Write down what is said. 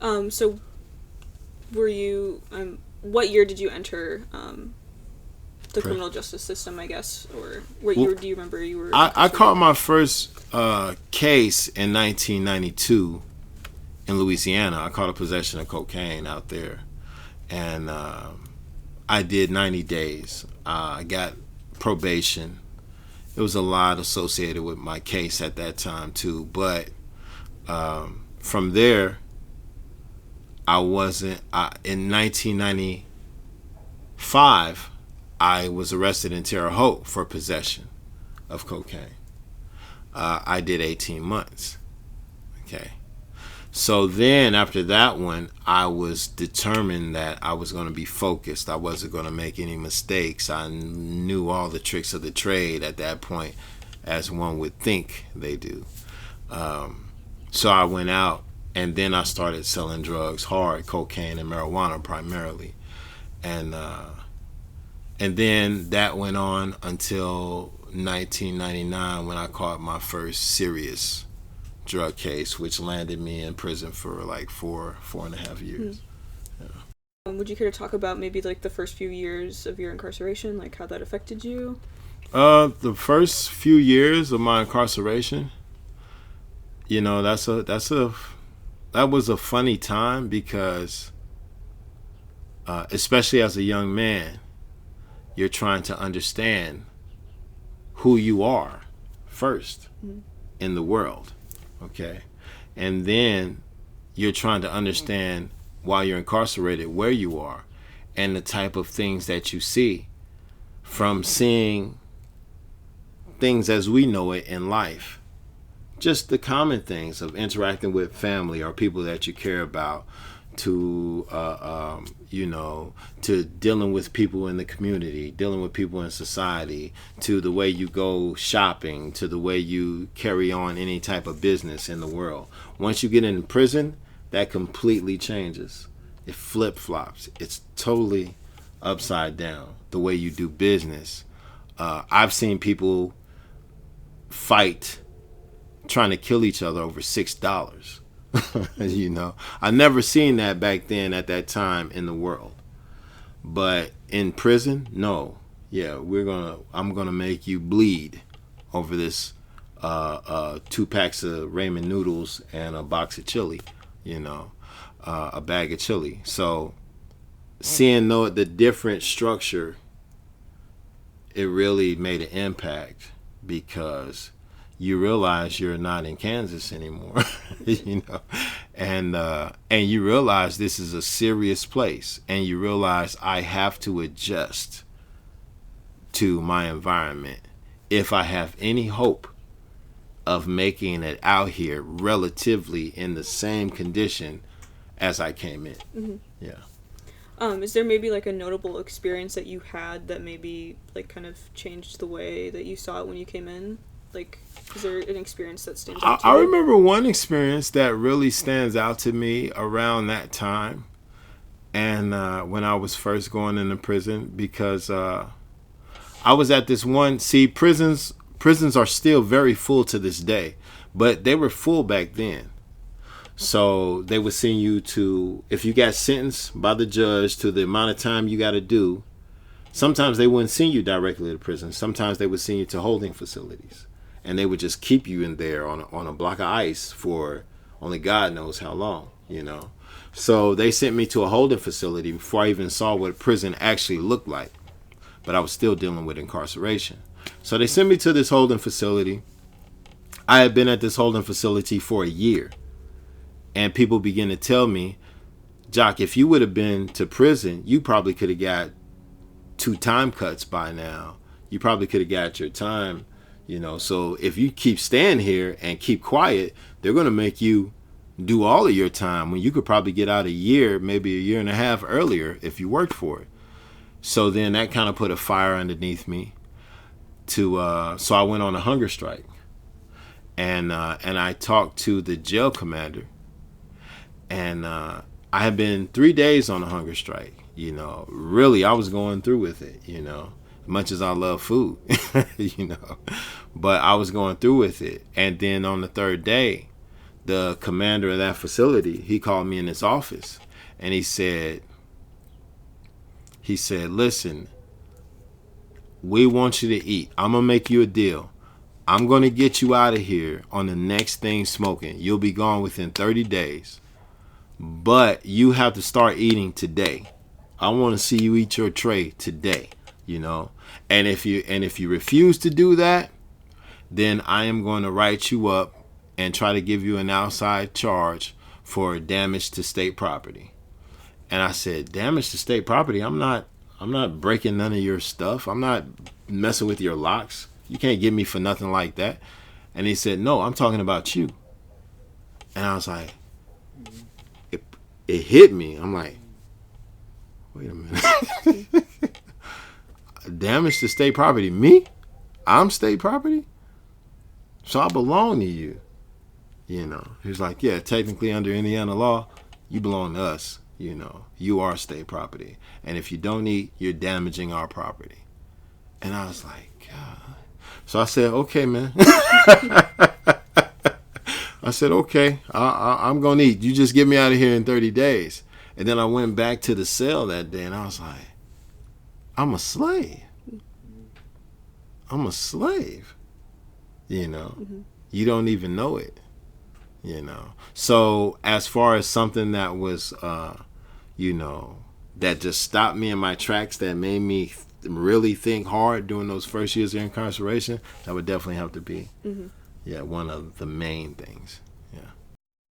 So were you, what year did you enter, the criminal justice system, I guess? Or what Well, year do you remember you were I caught incarcerated? my first case in 1992 in Louisiana. I caught a possession of cocaine out there, and I did 90 days. I got probation. It was a lot associated with my case at that time too, but from there, I wasn't. In 1995, I was arrested in Terre Haute for possession of cocaine. I did 18 months. Okay. So then after that one, I was determined that I was going to be focused. I wasn't going to make any mistakes. I knew all the tricks of the trade at that point, as one would think they do. So I went out and then I started selling drugs hard, cocaine and marijuana primarily. And and then that went on until 1999 when I caught my first serious drug case, which landed me in prison for like 4.5 years. Yeah. Would you care to talk about maybe like the first few years of your incarceration, like how that affected you? The first few years of my incarceration, that was a funny time because, especially as a young man, you're trying to understand who you are first in the world, okay? And then you're trying to understand while you're incarcerated where you are and the type of things that you see from seeing things as we know it in life. Just the common things of interacting with family or people that you care about, to to dealing with people in the community, dealing with people in society, to the way you go shopping, to the way you carry on any type of business in the world. Once you get in prison, that completely changes. It flip flops. It's totally upside down the way you do business. I've seen people fight trying to kill each other over $6. I never seen that back then at that time in the world. But in prison, no. Yeah, I'm gonna make you bleed over this 2 packs of ramen noodles and a box of chili, a bag of chili. So seeing the different structure, it really made an impact because you realize you're not in Kansas anymore, and you realize this is a serious place, and you realize I have to adjust to my environment if I have any hope of making it out here relatively in the same condition as I came in. Mm-hmm. Yeah. Is there maybe like a notable experience that you had that maybe like kind of changed the way that you saw it when you came in? Like, is there an experience that stands out to I you? remember one experience that really stands out to me around that time, and when I was first going into prison, because I was at this one. See, prisons are still very full to this day, but they were full back then. So they would send you to, if you got sentenced by the judge to the amount of time you got to do. Sometimes they wouldn't send you directly to prison. Sometimes they would send you to holding facilities, and they would just keep you in there on a block of ice for only God knows how long, So they sent me to a holding facility before I even saw what prison actually looked like. But I was still dealing with incarceration. So they sent me to this holding facility. I had been at this holding facility for a year. And people began to tell me, Jock, if you would have been to prison, you probably could have got 2 time cuts by now. You probably could have got your time. So if you keep staying here and keep quiet, they're going to make you do all of your time when you could probably get out a year, maybe a year and a half earlier if you worked for it. So then that kind of put a fire underneath me so I went on a hunger strike, and I talked to the jail commander, and I had been 3 days on a hunger strike. Really I was going through with it, much as I love food, but I was going through with it. And then on the third day, the commander of that facility, he called me in his office, and he said, listen, we want you to eat. I'm going to make you a deal. I'm going to get you out of here on the next thing smoking. You'll be gone within 30 days. But you have to start eating today. I want to see you eat your tray today, you know. And if you refuse to do that, then I am going to write you up and try to give you an outside charge for damage to state property. And I said, damage to state property? I'm not breaking none of your stuff. I'm not messing with your locks. You can't get me for nothing like that. And he said, no, I'm talking about you. And I was like, it hit me. I'm like, wait a minute. Damage to state property? Me? I'm state property? So I belong to you. You know, he was like, yeah, technically under Indiana law, you belong to us. You know, you are state property. And if you don't eat, you're damaging our property. And I was like, God. So I said, okay, man. I said, okay, I'm going to eat. You just get me out of here in 30 days. And then I went back to the cell that day, and I was like, I'm a slave. I'm a slave. You know, you don't even know it. You know, so as far as something that was, you know, that just stopped me in my tracks, that made me really think hard during those first years of incarceration, that would definitely have to be, yeah, one of the main things. Yeah.